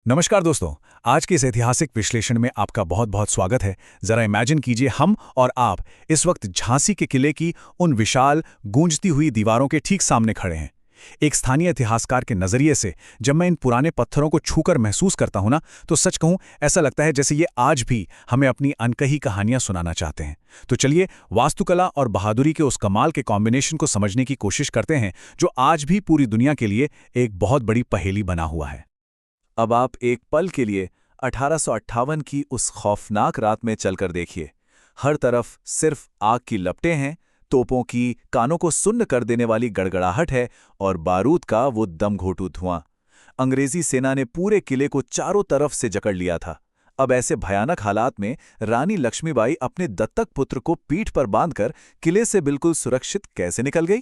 नमस्कार दोस्तों। आज के इस ऐतिहासिक विश्लेषण में आपका बहुत बहुत स्वागत है। जरा इमेजिन कीजिए, हम और आप इस वक्त झांसी के किले की उन विशाल गूंजती हुई दीवारों के ठीक सामने खड़े हैं। एक स्थानीय इतिहासकार के नजरिए से जब मैं इन पुराने पत्थरों को छूकर महसूस करता हूं ना, तो सच कहूं ऐसा लगता है जैसे ये आज भी हमें अपनी अनकही कहानियां सुनाना चाहते हैं। तो चलिए वास्तुकला और बहादुरी के उस कमाल के कॉम्बिनेशन को समझने की कोशिश करते हैं जो आज भी पूरी दुनिया के लिए एक बहुत बड़ी पहेली बना हुआ है। अब आप एक पल के लिए 1858 की उस खौफनाक रात में चलकर देखिए। हर तरफ सिर्फ आग की लपटें हैं, तोपों की कानों को सुन्न कर देने वाली गड़गड़ाहट है और बारूद का वो दमघोंटू धुआं। अंग्रेजी सेना ने पूरे किले को चारों तरफ से जकड़ लिया था। अब ऐसे भयानक हालात में रानी लक्ष्मीबाई अपने दत्तक पुत्र को पीठ पर बांधकर किले से बिल्कुल सुरक्षित कैसे निकल गई?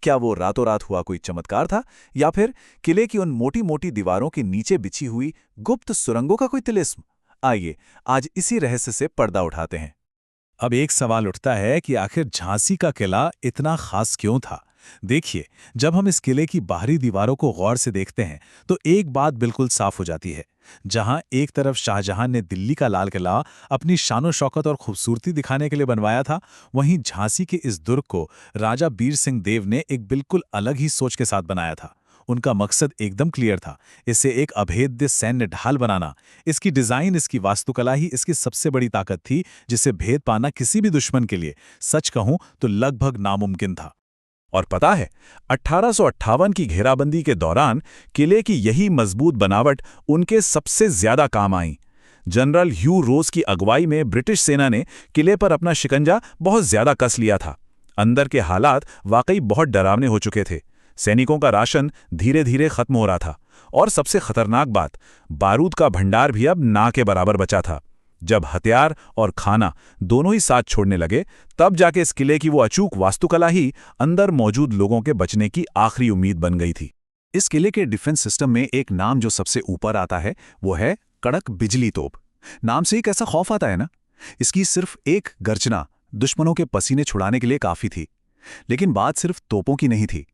क्या वो रातों रात हुआ कोई चमत्कार था, या फिर किले की उन मोटी मोटी दीवारों के नीचे बिछी हुई गुप्त सुरंगों का कोई तिलिस्म? आइए आज इसी रहस्य से पर्दा उठाते हैं। अब एक सवाल उठता है कि आखिर झांसी का किला इतना खास क्यों था। देखिए, जब हम इस किले की बाहरी दीवारों को गौर से देखते हैं तो एक बात बिल्कुल साफ हो जाती है। जहां एक तरफ शाहजहां ने दिल्ली का लाल किला अपनी शानो शौकत और खूबसूरती दिखाने के लिए बनवाया था, वहीं झांसी के इस दुर्ग को राजा बीर सिंह देव ने एक बिल्कुल अलग ही सोच के साथ बनाया था। उनका मकसद एकदम क्लियर था, इसे एक अभेद्य सैन्य ढाल बनाना। इसकी डिजाइन, इसकी वास्तुकला ही इसकी सबसे बड़ी ताकत थी, जिसे भेद पाना किसी भी दुश्मन के लिए, सच कहूं तो लगभग नामुमकिन था। और पता है, 1858 की घेराबंदी के दौरान किले की यही मजबूत बनावट उनके सबसे ज्यादा काम आई। जनरल ह्यू रोज की अगुवाई में ब्रिटिश सेना ने किले पर अपना शिकंजा बहुत ज्यादा कस लिया था। अंदर के हालात वाकई बहुत डरावने हो चुके थे। सैनिकों का राशन धीरे धीरे खत्म हो रहा था, और सबसे खतरनाक बात, बारूद का भंडार भी अब ना के बराबर बचा था। जब हथियार और खाना दोनों ही साथ छोड़ने लगे, तब जाके इस किले की वो अचूक वास्तुकला ही अंदर मौजूद लोगों के बचने की आखिरी उम्मीद बन गई थी। इस किले के डिफेंस सिस्टम में एक नाम जो सबसे ऊपर आता है वो है कड़क बिजली तोप। नाम से ही कैसा खौफ आता है ना। इसकी सिर्फ एक गर्जना दुश्मनों के पसीने छुड़ाने के लिए काफी थी। लेकिन बात सिर्फ तोपों की नहीं थी।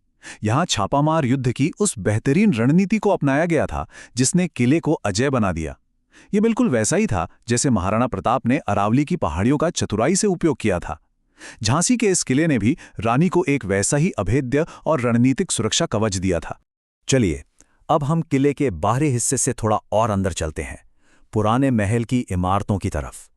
यहां छापामार युद्ध की उस बेहतरीन रणनीति को अपनाया गया था जिसने किले को अजेय बना दिया। ये बिल्कुल वैसा ही था जैसे महाराणा प्रताप ने अरावली की पहाड़ियों का चतुराई से उपयोग किया था। झांसी के इस किले ने भी रानी को एक वैसा ही अभेद्य और रणनीतिक सुरक्षा कवच दिया था। चलिए, अब हम किले के बाहरी हिस्से से थोड़ा और अंदर चलते हैं, पुराने महल की इमारतों की तरफ।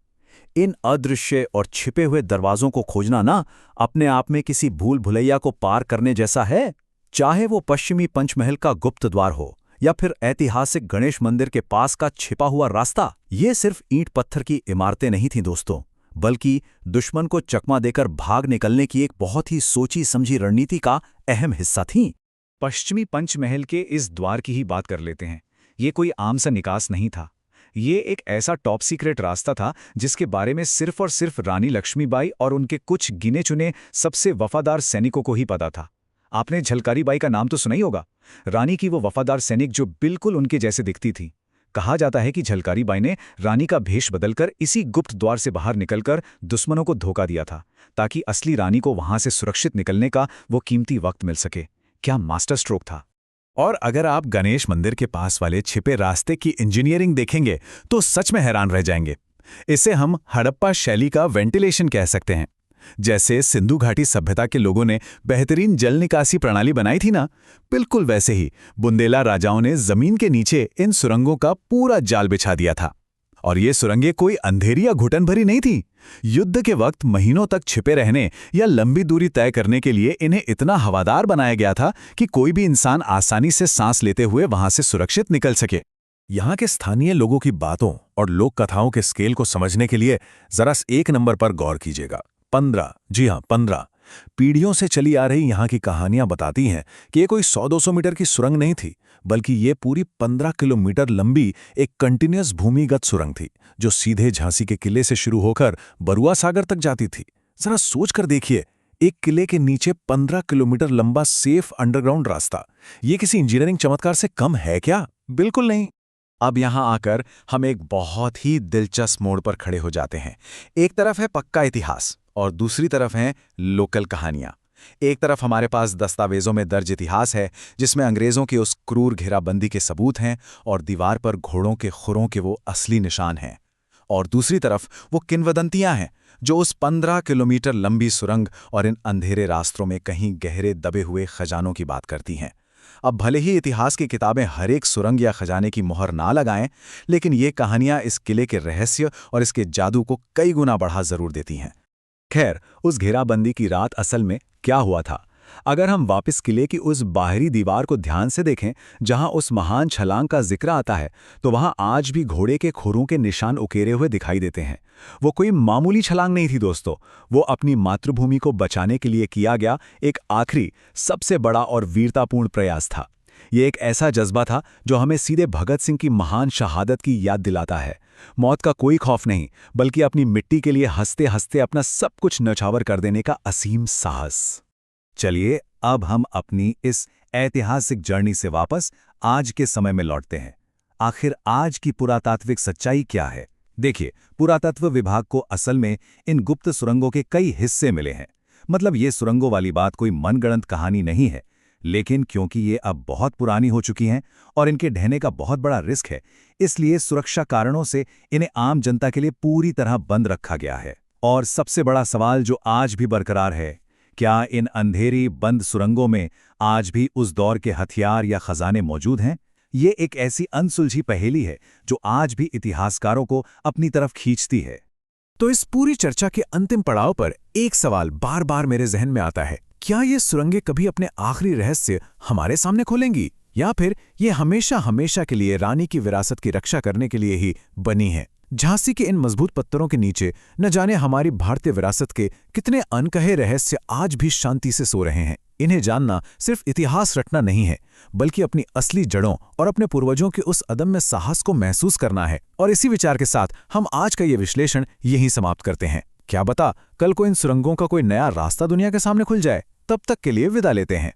इन अदृश्य और छिपे हुए दरवाजों को खोजना ना अपने आप में किसी भूल भुलैया को पार करने जैसा है। चाहे वो पश्चिमी पंचमहल का गुप्त द्वार हो या फिर ऐतिहासिक गणेश मंदिर के पास का छिपा हुआ रास्ता, ये सिर्फ ईंट पत्थर की इमारतें नहीं थीं दोस्तों, बल्कि दुश्मन को चकमा देकर भाग निकलने की एक बहुत ही सोची समझी रणनीति का अहम हिस्सा थीं। पश्चिमी पंचमहल के इस द्वार की ही बात कर लेते हैं। ये कोई आम सा निकास नहीं था। ये एक ऐसा टॉप सीक्रेट रास्ता था जिसके बारे में सिर्फ और सिर्फ रानी लक्ष्मीबाई और उनके कुछ गिने चुने सबसे वफादार सैनिकों को ही पता था। आपने झलकारी बाई का नाम तो सुना ही होगा, रानी की वो वफादार सैनिक जो बिल्कुल उनके जैसे दिखती थी। कहा जाता है कि झलकारी बाई ने रानी का भेष बदलकर इसी गुप्त द्वार से बाहर निकलकर दुश्मनों को धोखा दिया था, ताकि असली रानी को वहां से सुरक्षित निकलने का वो कीमती वक्त मिल सके। क्या मास्टर स्ट्रोक था। और अगर आप गणेश मंदिर के पास वाले छिपे रास्ते की इंजीनियरिंग देखेंगे तो सच में हैरान रह जाएंगे। इसे हम हड़प्पा शैली का वेंटिलेशन कह सकते हैं। जैसे सिंधु घाटी सभ्यता के लोगों ने बेहतरीन जल निकासी प्रणाली बनाई थी ना, बिल्कुल वैसे ही बुंदेला राजाओं ने जमीन के नीचे इन सुरंगों का पूरा जाल बिछा दिया था। और ये सुरंगें कोई अंधेरी या घुटन भरी नहीं थी। युद्ध के वक्त महीनों तक छिपे रहने या लंबी दूरी तय करने के लिए इन्हें इतना हवादार बनाया गया था कि कोई भी इंसान आसानी से सांस लेते हुए वहां से सुरक्षित निकल सके। यहाँ के स्थानीय लोगों की बातों और लोक कथाओं के स्केल को समझने के लिए जरा एक नंबर पर गौर कीजिएगा। 15, जी हाँ 15 पीढ़ियों से चली आ रही यहाँ की कहानियां बताती हैं कि ये कोई 100-200 मीटर की सुरंग नहीं थी, बल्कि ये पूरी 15 किलोमीटर लंबी एक कंटिन्यूअस भूमिगत सुरंग थी जो सीधे झांसी के किले से शुरू होकर बरुआ सागर तक जाती थी। जरा सोच कर देखिए, एक किले के नीचे 15 किलोमीटर लंबा सेफ अंडरग्राउंड रास्ता, ये किसी इंजीनियरिंग चमत्कार से कम है क्या? बिल्कुल नहीं। अब यहां आकर हम एक बहुत ही दिलचस्प मोड़ पर खड़े हो जाते हैं। एक तरफ है पक्का इतिहास और दूसरी तरफ हैं लोकल कहानियां। एक तरफ हमारे पास दस्तावेजों में दर्ज इतिहास है जिसमें अंग्रेजों की उस क्रूर घेराबंदी के सबूत हैं और दीवार पर घोड़ों के खुरों के वो असली निशान हैं, और दूसरी तरफ वो किंवदंतियां हैं जो उस 15 किलोमीटर लंबी सुरंग और इन अंधेरे रास्तों में कहीं गहरे दबे हुए खजानों की बात करती हैं। अब भले ही इतिहास की किताबें हर एक सुरंग या खजाने की मोहर ना लगाएं, लेकिन ये कहानियां इस किले के रहस्य और इसके जादू को कई गुना बढ़ा जरूर देती हैं। खैर, उस घेराबंदी की रात असल में क्या हुआ था? अगर हम वापस किले की उस बाहरी दीवार को ध्यान से देखें जहां उस महान छलांग का जिक्र आता है, तो वहां आज भी घोड़े के खुरों के निशान उकेरे हुए दिखाई देते हैं। वो कोई मामूली छलांग नहीं थी दोस्तों, वो अपनी मातृभूमि को बचाने के लिए किया गया एक आखिरी, सबसे बड़ा और वीरतापूर्ण प्रयास था। ये एक ऐसा जज्बा था जो हमें सीधे भगत सिंह की महान शहादत की याद दिलाता है। मौत का कोई खौफ नहीं, बल्कि अपनी मिट्टी के लिए हंसते हंसते अपना सब कुछ न्यौछावर कर देने का असीम साहस। चलिए अब हम अपनी इस ऐतिहासिक जर्नी से वापस आज के समय में लौटते हैं। आखिर आज की पुरातात्विक सच्चाई क्या है? देखिए, पुरातत्व विभाग को असल में इन गुप्त सुरंगों के कई हिस्से मिले हैं। मतलब ये सुरंगों वाली बात कोई मनगढ़ंत कहानी नहीं है, लेकिन क्योंकि ये अब बहुत पुरानी हो चुकी हैं और इनके ढहने का बहुत बड़ा रिस्क है, इसलिए सुरक्षा कारणों से इन्हें आम जनता के लिए पूरी तरह बंद रखा गया है। और सबसे बड़ा सवाल जो आज भी बरकरार है, क्या इन अंधेरी बंद सुरंगों में आज भी उस दौर के हथियार या खजाने मौजूद हैं? ये एक ऐसी अनसुलझी पहेली है जो आज भी इतिहासकारों को अपनी तरफ खींचती है। तो इस पूरी चर्चा के अंतिम पड़ाव पर एक सवाल बार बार मेरे जहन में आता है, क्या ये सुरंगें कभी अपने आखिरी रहस्य हमारे सामने खोलेंगी, या फिर ये हमेशा हमेशा के लिए रानी की विरासत की रक्षा करने के लिए ही बनी हैं? झांसी के इन मजबूत पत्थरों के नीचे न जाने हमारी भारतीय विरासत के कितने अनकहे रहस्य आज भी शांति से सो रहे हैं। इन्हें जानना सिर्फ इतिहास रटना नहीं है, बल्कि अपनी असली जड़ों और अपने पूर्वजों के उस अदम्य साहस को महसूस करना है। और इसी विचार के साथ हम आज का ये विश्लेषण यहीं समाप्त करते हैं। क्या बता कल को इन सुरंगों का कोई नया रास्ता दुनिया के सामने खुल जाए। तब तक के लिए विदा लेते हैं।